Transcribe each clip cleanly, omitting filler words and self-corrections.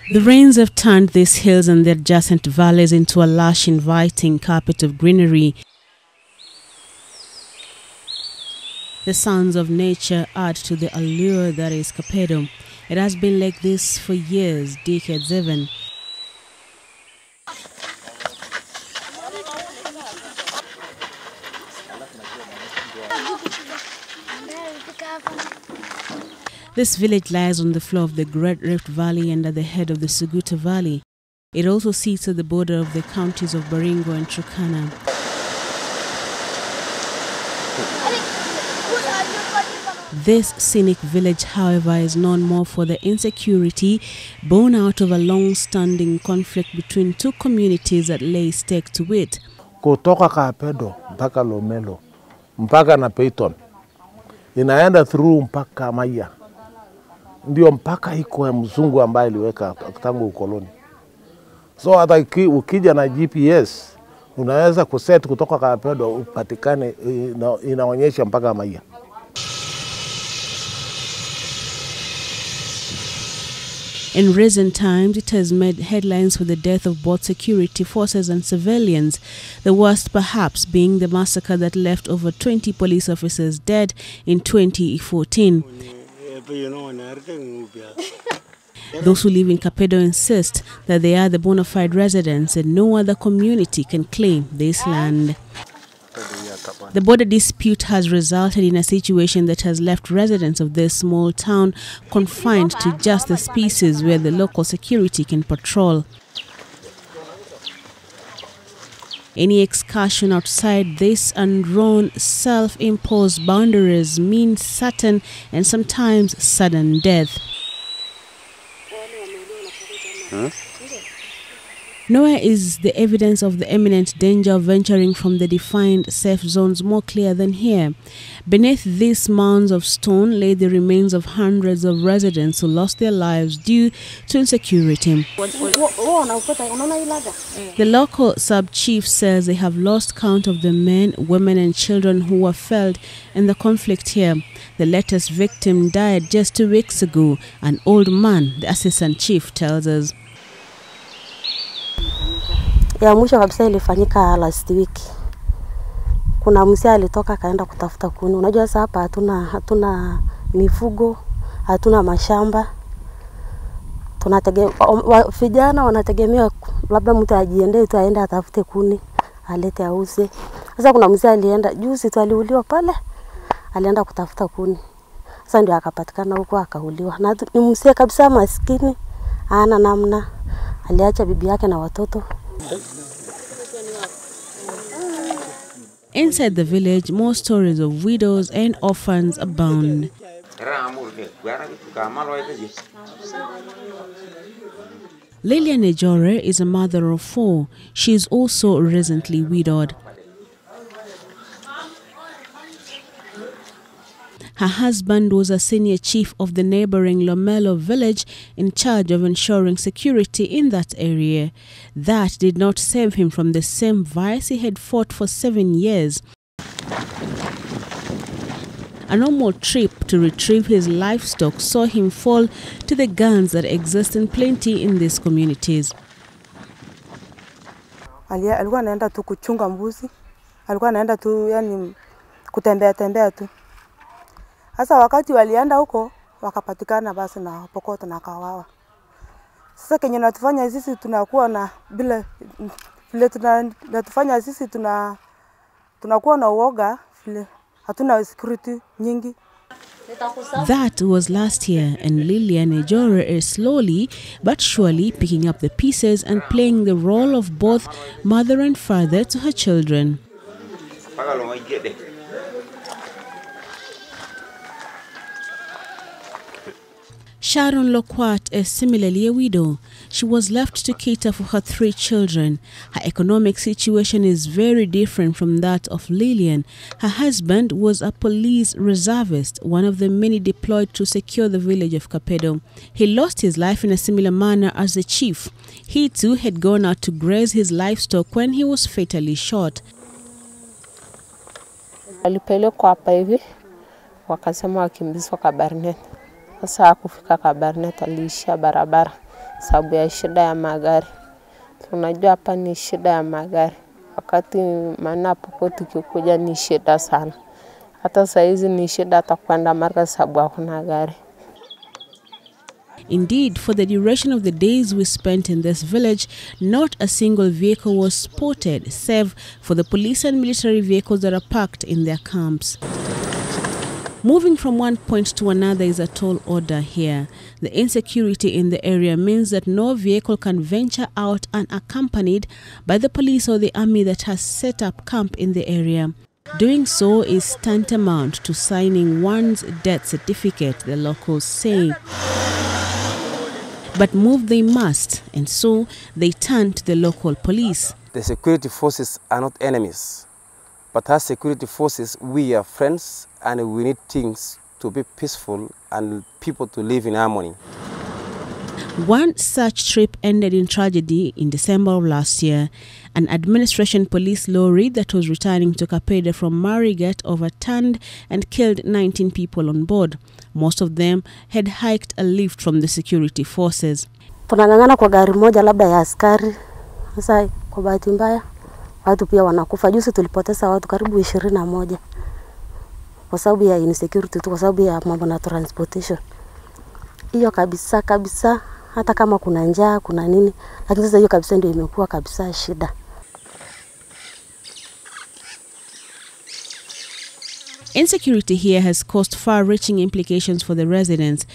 The rains have turned these hills and the adjacent valleys into a lush, inviting carpet of greenery. The sounds of nature add to the allure that is Kapedo. It has been like this for years, decades even. This village lies on the floor of the Great Rift Valley and at the head of the Suguta Valley. It also sits at the border of the counties of Baringo and Turkana. This scenic village, however, is known more for the insecurity born out of a long-standing conflict between two communities that lay stake to it. Kutoka Kapedo mpaka Lomelo mpaka na Peyton inaenda through mpaka Maya. Ndio mpaka iko ya mzungu ambaye aliweka tangu ukoloni. So hata ukija na GPS unaweza kuset kutoka Kapedo upatikane inaonyesha mpaka Maya. In recent times, it has made headlines for the death of both security forces and civilians, the worst perhaps being the massacre that left over 20 police officers dead in 2014. Those who live in Kapedo insist that they are the bona fide residents and no other community can claim this land. The border dispute has resulted in a situation that has left residents of this small town confined to just the spaces where the local security can patrol. Any excursion outside this undrawn, self-imposed boundaries means certain and sometimes sudden death. Nowhere is the evidence of the imminent danger of venturing from the defined safe zones more clear than here. Beneath these mounds of stone lay the remains of hundreds of residents who lost their lives due to insecurity. The local sub-chief says they have lost count of the men, women and children who were felled in the conflict here. The latest victim died just 2 weeks ago, an old man, the assistant chief tells us. Ya mwisho kabisa ilifanyika last week. Kuna mzee alitoka kaenda kutafuta kuni. Unajua sasa hapa hatuna mifugo, hatuna mashamba. Vijana wanategemea labda mtu ajiende tu aende atafute kuni, alete auze. Sasa kuna mzee alienda juzi tu aliuliwa pale. Alienda kutafuta kuni. Sasa ndio akapatikana huko akauliwa. Na ni mzee kabisa maskini, hana namna. Aliacha bibi yake na watoto. Inside the village, more stories of widows and orphans abound. Lilian Ejore is a mother of 4. She is also recently widowed. Her husband was a senior chief of the neighboring Lomelo village in charge of ensuring security in that area. That did not save him from the same vice he had fought for 7 years. A normal trip to retrieve his livestock saw him fall to the guns that exist in plenty in these communities. Alikuwa anaenda tu kuchunga mbuzi. Alikuwa anaenda tu yani kutembea tu. Sasa wakati walienda huko wakapatikana basi na pokoto na kawawa. Sasa kenye natufanya sisi tunakuwa na bila vile tunatufanya sisi tunakuwa na uoga vile hatuna security nyingi. That was last year, and Lilian Ejore is slowly but surely picking up the pieces and playing the role of both mother and father to her children. Sharon Loquat is similarly a widow. She was left to cater for her 3 children. Her economic situation is very different from that of Lilian. Her husband was a police reservist, one of the many deployed to secure the village of Kapedo. He lost his life in a similar manner as the chief. He too had gone out to graze his livestock when he was fatally shot. Alipelekwa hapa hivi wakasema wakimbizwa Kabarnet. Sasa kufika Kabarnet aliishia barabara. sababu ya shida ya magari. Tunajua hapa ni shida ya magari. Wakati maana hapo tukikuja ni shida sana. Hata saizi ni shida hata kwenda mara sababu hakuna gari. Indeed, for the duration of the days we spent in this village, not a single vehicle was spotted, save for the police and military vehicles that are parked in their camps. Moving from one point to another is a tall order here. The insecurity in the area means that no vehicle can venture out unaccompanied by the police or the army that has set up camp in the area. Doing so is tantamount to signing one's death certificate, the locals say. But move they must, and so they turn to the local police. The security forces are not enemies, but as security forces, we are friends, and we need things to be peaceful and people to live in harmony. One such trip ended in tragedy in December of last year. An administration police lorry that was returning to Kapedo from Marigat overturned and killed 19 people on board. Most of them had hiked a lift from the security forces. Tunangangana kwa gari moja labda ya askari. Sasa kwa bahati mbaya watu pia wanakufa. Juzi tulipoteza watu karibu 21 kwa sababu ya insecurity, kwa sababu ya mambo na transportation. Hiyo kabisa hata kama kuna njaa kuna nini, lakini sasa hiyo kabisa ndio imekuwa kabisa shida. Insecurity here has caused far-reaching implications for the residents.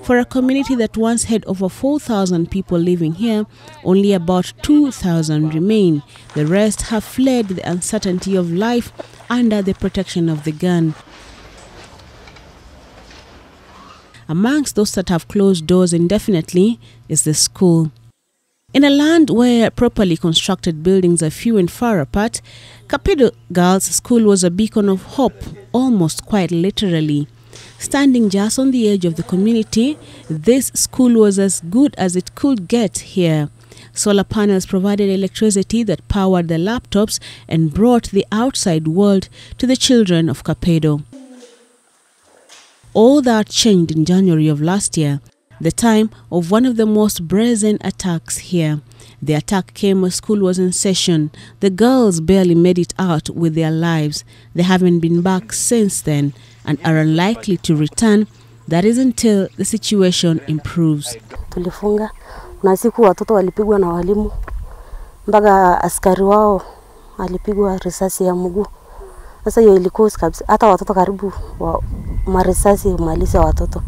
For a community that once had over 4,000 people living here, only about 2,000 remain. The rest have fled the uncertainty of life under the protection of the gun. Amongst those that have closed doors indefinitely is the school. In a land where properly constructed buildings are few and far apart, Kapedo Girls' School was a beacon of hope, almost quite literally. Standing just on the edge of the community, this school was as good as it could get here. Solar panels provided electricity that powered the laptops and brought the outside world to the children of Kapedo. All that changed in January of last year, the time of one of the most brazen attacks here. The attack came when school was in session. The girls barely made it out with their lives. They haven't been back since then and are unlikely to return. That is until the situation improves. Tulifunga na siku watoto walipigwa na walimu mpaka askari wao alipigwa risasi ya mguu. Sasa hiyo ilikuwa kabisa hata watoto karibu marisasi umaliza watoto.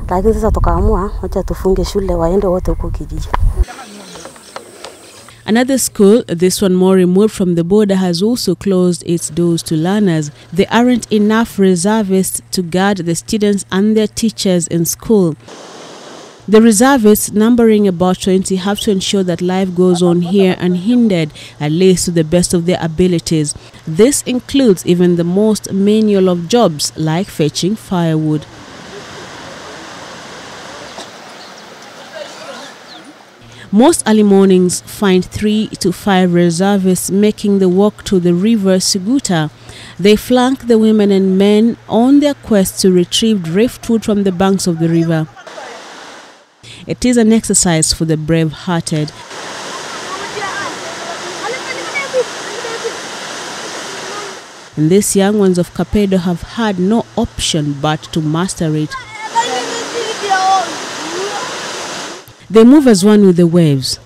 Lakini sasa tukaamua acha tufunge shule waende wote huko kijiji. Another school, this one more removed from the border, has also closed its doors to learners. There aren't enough reservists to guard the students and their teachers in school. The reservists, numbering about 20, have to ensure that life goes on here unhindered, at least to the best of their abilities. This includes even the most menial of jobs, like fetching firewood. Most early mornings find 3 to 5 reservists making the walk to the river Suguta. They flank the women and men on their quest to retrieve driftwood from the banks of the river. It is an exercise for the brave-hearted. And these young ones of Kapedo have had no option but to master it. They move as one with the waves,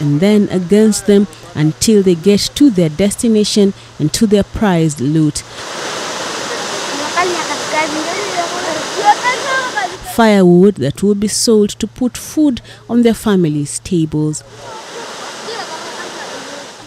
and then against them until they get to their destination and to their prized loot. Firewood that will be sold to put food on their families' tables.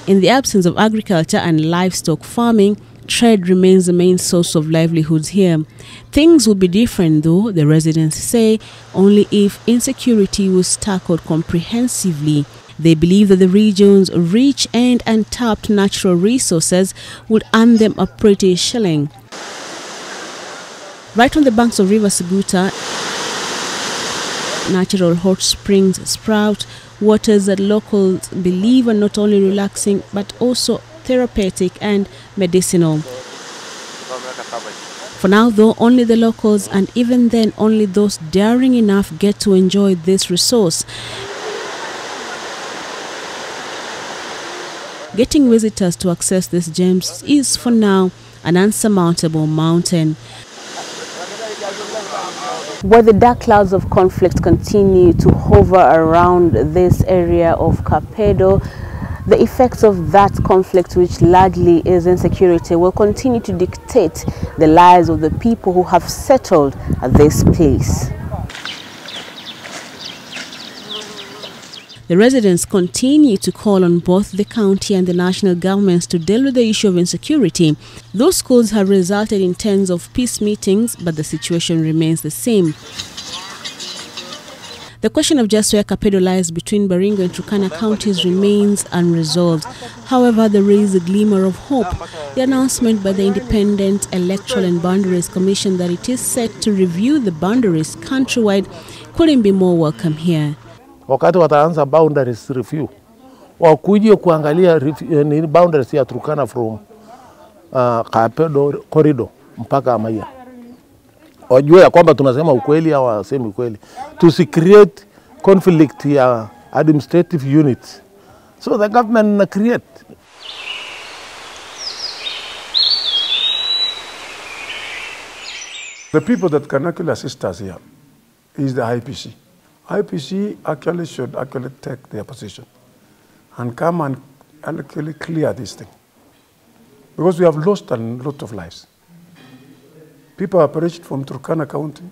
In the absence of agriculture and livestock farming, trade remains the main source of livelihoods here. Things will be different though, the residents say, only if insecurity was tackled comprehensively. They believe that the region's rich and untapped natural resources would earn them a pretty shilling. Right on the banks of River Suguta, natural hot springs sprout, waters that locals believe are not only relaxing but also therapeutic and medicinal. For now, though, only the locals, and even then only those daring enough, get to enjoy this resource. Getting visitors to access these gems is, for now, an unsurmountable mountain. Where the dark clouds of conflict continue to hover around this area of Kapedo, the effects of that conflict, which largely is insecurity, will continue to dictate the lives of the people who have settled at this place. The residents continue to call on both the county and the national governments to deal with the issue of insecurity. Those schools have resulted in tens of peace meetings, but the situation remains the same. The question of just where Kapedo lies between Baringo and Turkana counties remains unresolved. However, there is a glimmer of hope. The announcement by the Independent Electoral and Boundaries Commission that it is set to review the boundaries countrywide couldn't be more welcome here. Wakati wataanza boundaries review, wakuje kuangalia boundaries ya Turkana from Kapedo corridor mpaka Amaya. Wajue ya kwamba tunasema ukweli au wasemi ukweli. Create conflict ya administrative units. So the government create. The people that can actually assist us here is the IPC. IPC actually should take their position and come and actually clear this thing. Because we have lost a lot of lives. People have perished from Turkana County.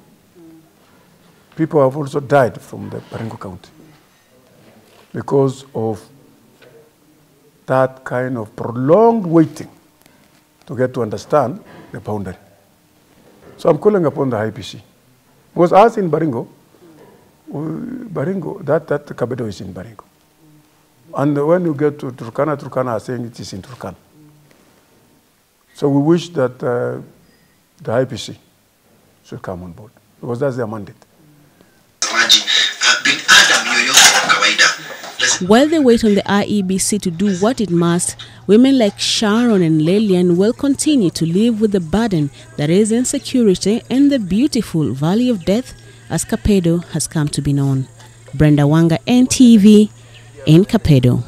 People have also died from the Baringo County because of that kind of prolonged waiting to get to understand the boundary. So I'm calling upon the IPC. Because us in Baringo, that Kapedo is in Baringo. And when you get to Turkana, Turkana are saying it is in Turkana. So we wish that the IPC should come on board, because that's their mandate. While they wait on the IEBC to do what it must, women like Sharon and Lillian will continue to live with the burden that is insecurity and the beautiful Valley of Death as Kapedo has come to be known. Brenda, Wanga, NTV in Kapedo.